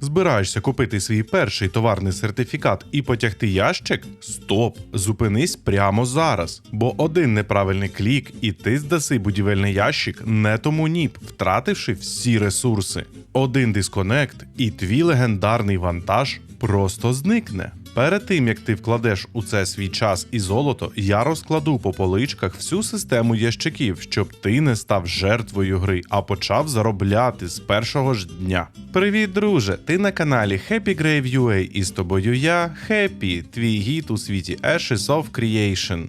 Збираєшся купити свій перший товарний сертифікат і потягти ящик? Стоп! Зупинись прямо зараз. Бо один неправильний клік і ти здаси будівельний ящик не тому НІП, втративши всі ресурси. Один дисконект і твій легендарний вантаж просто зникне. Перед тим, як ти вкладеш у це свій час і золото, я розкладу по поличках всю систему ящиків, щоб ти не став жертвою гри, а почав заробляти з першого ж дня. Привіт, друже! Ти на каналі Happy Grave UA і з тобою я, Happy, твій гід у світі Ashes of Creation.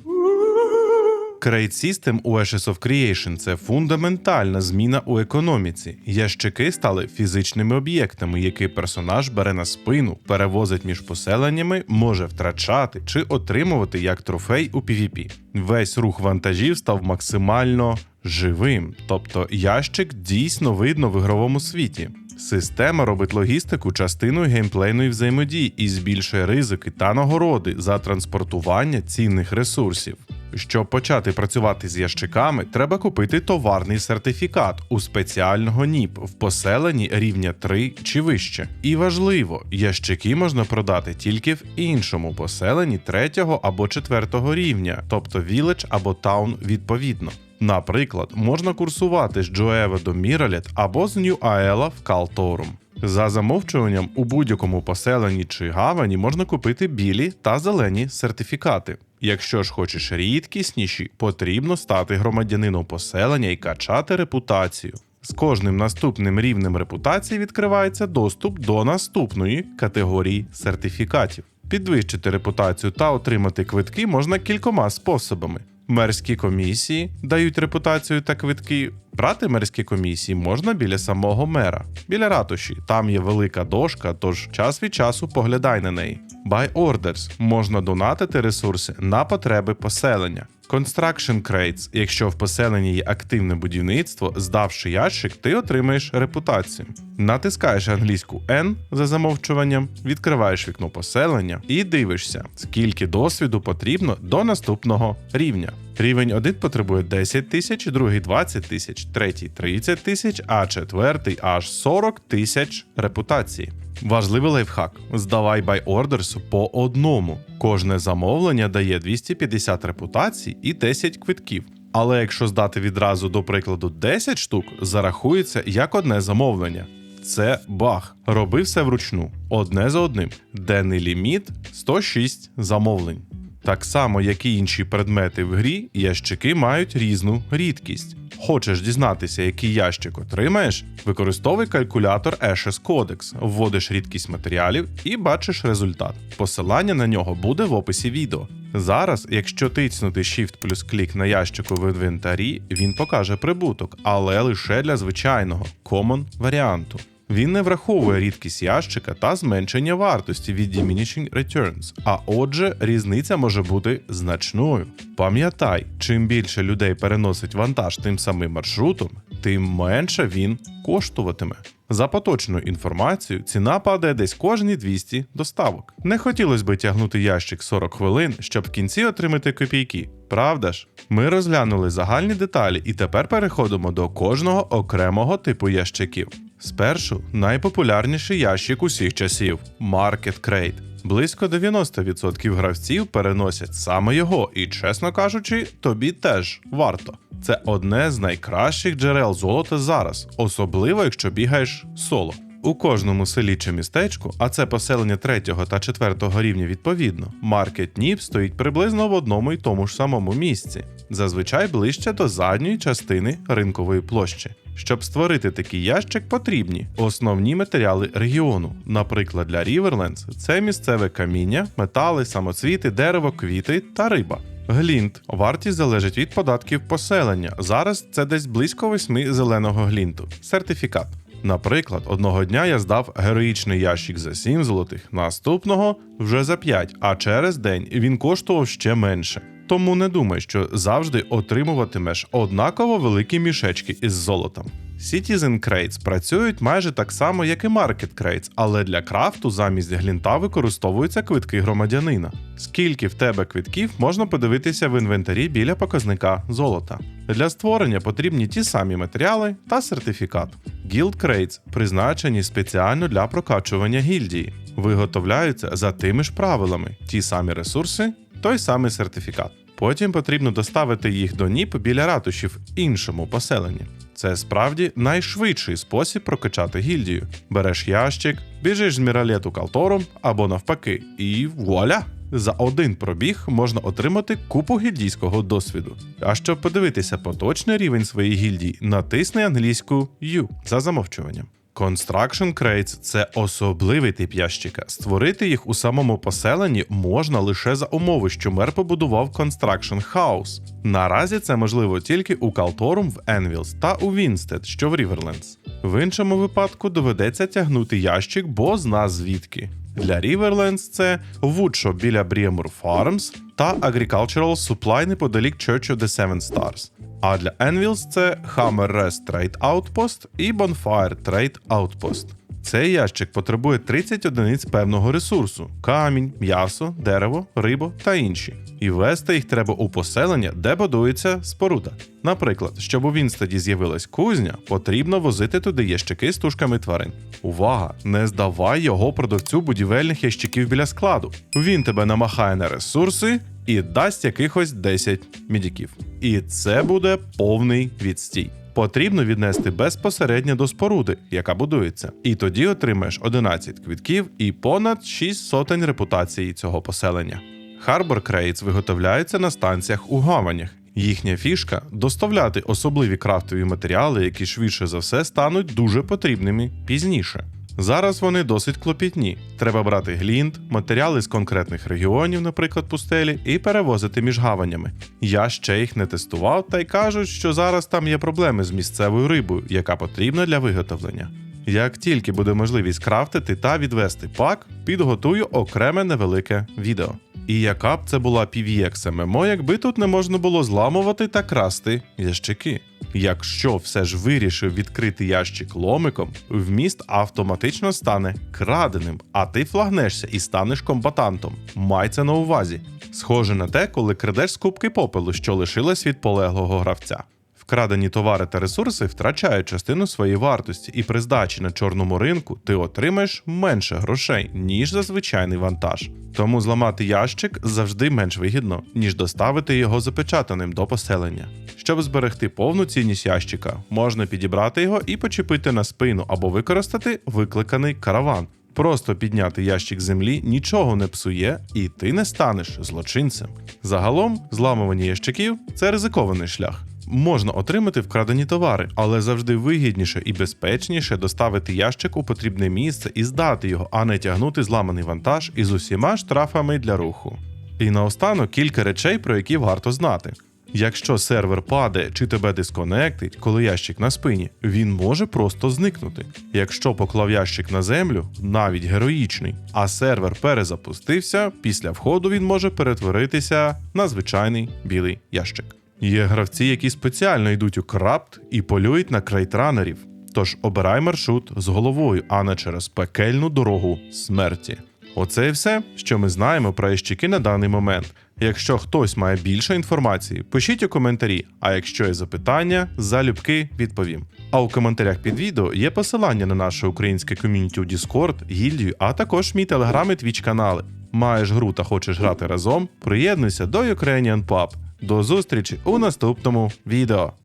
Crate System у Ashes of Creation – це фундаментальна зміна у економіці. Ящики стали фізичними об'єктами, які персонаж бере на спину, перевозить між поселеннями, може втрачати чи отримувати як трофей у PvP. Весь рух вантажів став максимально живим, тобто ящик дійсно видно в ігровому світі. Система робить логістику частиною геймплейної взаємодії і збільшує ризики та нагороди за транспортування цінних ресурсів. Щоб почати працювати з ящиками, треба купити товарний сертифікат у спеціального НІП в поселенні рівня 3 чи вище. І важливо, ящики можна продати тільки в іншому поселенні 3 або 4 рівня, тобто Village або Town відповідно. Наприклад, можна курсувати з Джоева до Міралет або з Нью-Аела в Калторум. За замовчуванням у будь-якому поселенні чи гавані можна купити білі та зелені сертифікати. Якщо ж хочеш рідкісніші, потрібно стати громадянином поселення і качати репутацію. З кожним наступним рівнем репутації відкривається доступ до наступної категорії сертифікатів. Підвищити репутацію та отримати квитки можна кількома способами. Мерські комісії дають репутацію та квитки. Брати мерські комісії можна біля самого мера, біля ратуші. Там є велика дошка, тож час від часу поглядай на неї. Buy orders – можна донатити ресурси на потреби поселення. Construction crates – якщо в поселенні є активне будівництво, здавши ящик, ти отримаєш репутацію. Натискаєш англійську N за замовчуванням, відкриваєш вікно поселення і дивишся, скільки досвіду потрібно до наступного рівня. Рівень 1 потребує 10 тисяч, другий 20 тисяч, третій 30 тисяч, а четвертий аж 40 тисяч репутації. Важливий лайфхак – здавай buy orders по одному. Кожне замовлення дає 250 репутацій і 10 квитків. Але якщо здати відразу, до прикладу, 10 штук, зарахується як одне замовлення. Це баг. Роби все вручну, одне за одним. Денний ліміт – 106 замовлень. Так само, як і інші предмети в грі, ящики мають різну рідкість. Хочеш дізнатися, який ящик отримаєш? Використовуй калькулятор Ashes Codex, вводиш рідкість матеріалів і бачиш результат. Посилання на нього буде в описі відео. Зараз, якщо тиснути Shift плюс клік на ящику в інвентарі, він покаже прибуток, але лише для звичайного Common варіанту. Він не враховує рідкість ящика та зменшення вартості від Diminishing Returns, а отже, різниця може бути значною. Пам'ятай, чим більше людей переносить вантаж тим самим маршрутом, тим менше він коштуватиме. За поточною інформацією, ціна падає десь кожні 200 доставок. Не хотілося б тягнути ящик 40 хвилин, щоб в кінці отримати копійки. Правда ж? Ми розглянули загальні деталі і тепер переходимо до кожного окремого типу ящиків. Спершу найпопулярніший ящик усіх часів – Market Crate. Близько 90% гравців переносять саме його і, чесно кажучи, тобі теж варто. Це одне з найкращих джерел золота зараз, особливо якщо бігаєш соло. У кожному селі чи містечку, а це поселення 3 та 4 рівня відповідно, Market NIP стоїть приблизно в одному й тому ж самому місці, зазвичай ближче до задньої частини ринкової площі. Щоб створити такий ящик, потрібні основні матеріали регіону. Наприклад, для Riverlands – це місцеве каміння, метали, самоцвіти, дерево, квіти та риба. Глінт. Вартість залежить від податків поселення. Зараз це десь близько 8 зеленого глінту. Сертифікат. Наприклад, одного дня я здав героїчний ящик за 7 золотих, наступного вже за 5, а через день він коштував ще менше. Тому не думай, що завжди отримуватимеш однаково великі мішечки із золотом. Citizen Crates працюють майже так само, як і Market Crates, але для крафту замість глінта використовуються квитки громадянина. Скільки в тебе квитків, можна подивитися в інвентарі біля показника золота. Для створення потрібні ті самі матеріали та сертифікат. Guild Crates призначені спеціально для прокачування гільдії. Виготовляються за тими ж правилами, ті самі ресурси, той самий сертифікат. Потім потрібно доставити їх до НІП біля ратуші в іншому поселенні. Це справді найшвидший спосіб прокачати гільдію. Береш ящик, біжиш з Міралету Калтором або навпаки, і вуаля! За один пробіг можна отримати купу гільдійського досвіду. А щоб подивитися поточний рівень своєї гільдії, натисни англійську U за замовчуванням. Construction Crates – це особливий тип ящика. Створити їх у самому поселенні можна лише за умови, що мер побудував Construction House. Наразі це можливо тільки у Калторум в Енвілс та у Вінстед, що в Ріверлендс. В іншому випадку доведеться тягнути ящик, бо зна звідки. Для Ріверлендс це Woodshop біля Breamore Farms та Agricultural Supply неподалік Church of the Seven Stars. А для Енвілс це Hammer Rest Trade Outpost і Bonfire Trade Outpost. Цей ящик потребує 30 одиниць певного ресурсу – камінь, м'ясо, дерево, рибу та інші. І вести їх треба у поселення, де будується споруда. Наприклад, щоб у Вінстеді з'явилась кузня, потрібно возити туди ящики з тушками тварин. Увага! Не здавай його продавцю будівельних ящиків біля складу. Він тебе намахає на ресурси і дасть якихось 10 мідяків. І це буде повний відстій. Потрібно віднести безпосередньо до споруди, яка будується. І тоді отримаєш 11 квитків і понад 6 сотень репутації цього поселення. Harbor Crates виготовляються на станціях у гаванях. Їхня фішка – доставляти особливі крафтові матеріали, які швидше за все стануть дуже потрібними пізніше. Зараз вони досить клопітні. Треба брати глінт, матеріали з конкретних регіонів, наприклад, пустелі, і перевозити між гаванями. Я ще їх не тестував, та й кажуть, що зараз там є проблеми з місцевою рибою, яка потрібна для виготовлення. Як тільки буде можливість крафтити та відвести пак, підготую окреме невелике відео. І яка б це була PvX ММО, якби тут не можна було зламувати та красти ящики. Якщо все ж вирішив відкрити ящик ломиком, вміст автоматично стане краденим, а ти флагнешся і станеш комбатантом. Май це на увазі. Схоже на те, коли крадеш з кубки попелу, що лишилась від полеглого гравця. Вкрадені товари та ресурси втрачають частину своєї вартості, і при здачі на чорному ринку ти отримаєш менше грошей, ніж за звичайний вантаж. Тому зламати ящик завжди менш вигідно, ніж доставити його запечатаним до поселення. Щоб зберегти повну цінність ящика, можна підібрати його і почепити на спину або використати викликаний караван. Просто підняти ящик з землі нічого не псує, і ти не станеш злочинцем. Загалом, зламування ящиків – це ризикований шлях. Можна отримати вкрадені товари, але завжди вигідніше і безпечніше доставити ящик у потрібне місце і здати його, а не тягнути зламаний вантаж із усіма штрафами для руху. І наостанок кілька речей, про які варто знати. Якщо сервер падає чи тебе дисконектить, коли ящик на спині, він може просто зникнути. Якщо поклав ящик на землю, навіть героїчний, а сервер перезапустився, після входу він може перетворитися на звичайний білий ящик. Є гравці, які спеціально йдуть у крапт і полюють на крейтранерів. Тож обирай маршрут з головою, а не через пекельну дорогу смерті. Оце і все, що ми знаємо про ящики на даний момент. Якщо хтось має більше інформації, пишіть у коментарі, а якщо є запитання, залюбки відповім. А у коментарях під відео є посилання на наше українське ком'юніті у Discord, гільдію, а також мій телеграм і Twitch канали. Маєш гру та хочеш грати разом? Приєднуйся до Ukrainian Pub. До зустрічі у наступному відео.